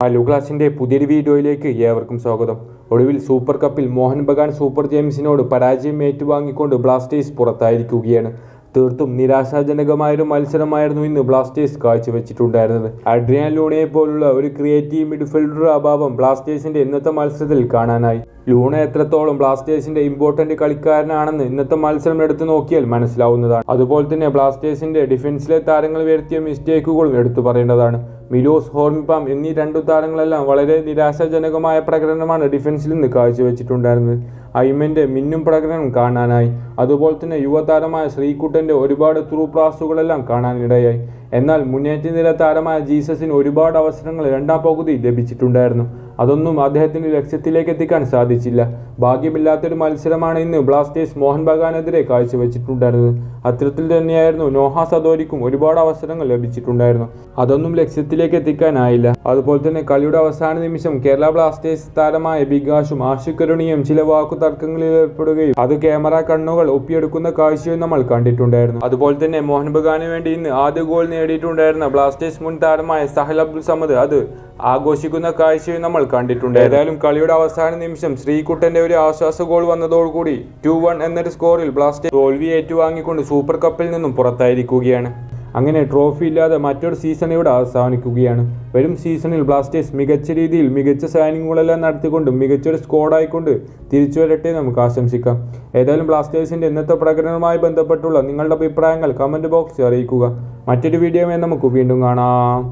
Hello ക്ലാസിൻ്റെ പുതിയൊരു വീഡിയോയിലേക്ക് ഏവർക്കും സ്വാഗതം. ഒടുവിൽ സൂപ്പർ കപ്പിൽ മോഹൻ ബഗാൻ സൂപ്പർ ജെയിംസിനോട് പരാജയം ഏറ്റുവാങ്ങിക്കൊണ്ട് ബ്ലാസ്റ്റേഴ്സ് പുറത്തായിരിക്കുകയാണ്. തീർത്തും നിരാശാജനകമായൊരു മത്സരമായിരുന്നു ഇന്ന് ബ്ലാസ്റ്റേഴ്സ് കാഴ്ചവെച്ചിട്ടുണ്ടായിരുന്നത്. അഡ്രിയാൻ ലൂണയെ പോലുള്ള ഒരു ക്രിയേറ്റീവ് മിഡ്ഫീൽഡർ അഭാവം ബ്ലാസ്റ്റേഴ്സിന്റെ ഇന്നത്തെ മത്സരത്തിൽ കാണാനായി. ലൂണ എത്രത്തോളം ബ്ലാസ്റ്റേഴ്സിന്റെ ഇമ്പോർട്ടന്റ് കളിക്കാരനാണെന്ന് ഇന്നത്തെ മത്സരം എടുത്തു നോക്കിയാൽ മനസ്സിലാവുന്നതാണ്. അതുപോലെ തന്നെ ബ്ലാസ്റ്റേഴ്സിന്റെ ഡിഫൻസിലെ താരങ്ങൾ വരുത്തിയ മിസ്റ്റേക്കുകളും എടുത്തു പറയേണ്ടതാണ്. മിലോസ് ഹോർമിപാം എന്നീ രണ്ടു താരങ്ങളെല്ലാം വളരെ നിരാശാജനകമായ പ്രകടനമാണ് ഡിഫൻസിൽ നിന്ന് കാഴ്ചവെച്ചിട്ടുണ്ടായിരുന്നത്. ഐമന്റെ മിന്നും പ്രകടനം കാണാനായി. അതുപോലെ തന്നെ യുവതാരമായ ശ്രീകുട്ടന്റെ ഒരുപാട് ത്രൂ പാസുകളെല്ലാം കാണാനിടയായി. എന്നാൽ മുന്നേറ്റ നിര താരമായ ജീസസിന് ഒരുപാട് അവസരങ്ങൾ രണ്ടാം പകുതി ലഭിച്ചിട്ടുണ്ടായിരുന്നു. അതൊന്നും അദ്ദേഹത്തിന് ലക്ഷ്യത്തിലേക്ക് എത്തിക്കാൻ സാധിച്ചില്ല. ഭാഗ്യമില്ലാത്തൊരു മത്സരമാണ് ഇന്ന് ബ്ലാസ്റ്റേഴ്സ് മോഹൻ ബഗാനെതിരെ കാഴ്ചവെച്ചിട്ടുണ്ടായിരുന്നത്. അത്തരത്തിൽ തന്നെയായിരുന്നു നോഹ സദോരിക്കും ഒരുപാട് അവസരങ്ങൾ ലഭിച്ചിട്ടുണ്ടായിരുന്നു. അതൊന്നും ലക്ഷ്യത്തിലേക്ക് എത്തിക്കാനായില്ല. അതുപോലെ തന്നെ കളിയുടെ അവസാന നിമിഷം കേരള ബ്ലാസ്റ്റേഴ്സ് താരമായ ബികാഷും ആഷിഖ് ചില വാക്കുതർക്കങ്ങളിൽ ഏർപ്പെടുകയും അത് ക്യാമറ കണ്ണുകൾ ഒപ്പിയെടുക്കുന്ന കാഴ്ചയും നമ്മൾ കണ്ടിട്ടുണ്ടായിരുന്നു. അതുപോലെ തന്നെ മോഹൻ ബഗാന് വേണ്ടി ഇന്ന് ആദ്യ ഗോൾ നേടിയിട്ടുണ്ടായിരുന്ന ബ്ലാസ്റ്റേഴ്സ് മുൻ താരമായ സഹൽ അബ്ദുൾ സമദ് അത് ആഘോഷിക്കുന്ന കാഴ്ചയും നമ്മൾ കണ്ടിട്ടുണ്ട്. ഏതായാലും കളിയുടെ അവസാന നിമിഷം ശ്രീകുട്ടന്റെ ഒരു ആശ്വാസ ഗോൾ വന്നതോടുകൂടി 2-1 എന്നൊരു സ്കോറിൽ ബ്ലാസ്റ്റേഴ്സ് തോൽവി ഏറ്റുവാങ്ങിക്കൊണ്ട് സൂപ്പർ കപ്പിൽ നിന്നും പുറത്തായിരിക്കുകയാണ്. അങ്ങനെ ട്രോഫി ഇല്ലാതെ മറ്റൊരു സീസൺ ഇവിടെ അവസാനിക്കുകയാണ്. വരും സീസണിൽ ബ്ലാസ്റ്റേഴ്സ് മികച്ച രീതിയിൽ മികച്ച സൈനിങ്ങുകളെല്ലാം നടത്തിക്കൊണ്ട് മികച്ചൊരു സ്ക്വാഡായിക്കൊണ്ട് തിരിച്ചു വരട്ടെ നമുക്ക് ആശംസിക്കാം. ഏതായാലും ബ്ലാസ്റ്റേഴ്സിന്റെ ഇന്നത്തെ പ്രകടനവുമായി ബന്ധപ്പെട്ടുള്ള നിങ്ങളുടെ അഭിപ്രായങ്ങൾ കമന്റ് ബോക്സിൽ അറിയിക്കുക. മറ്റൊരു വീഡിയോയുമായി നമുക്ക് വീണ്ടും കാണാം.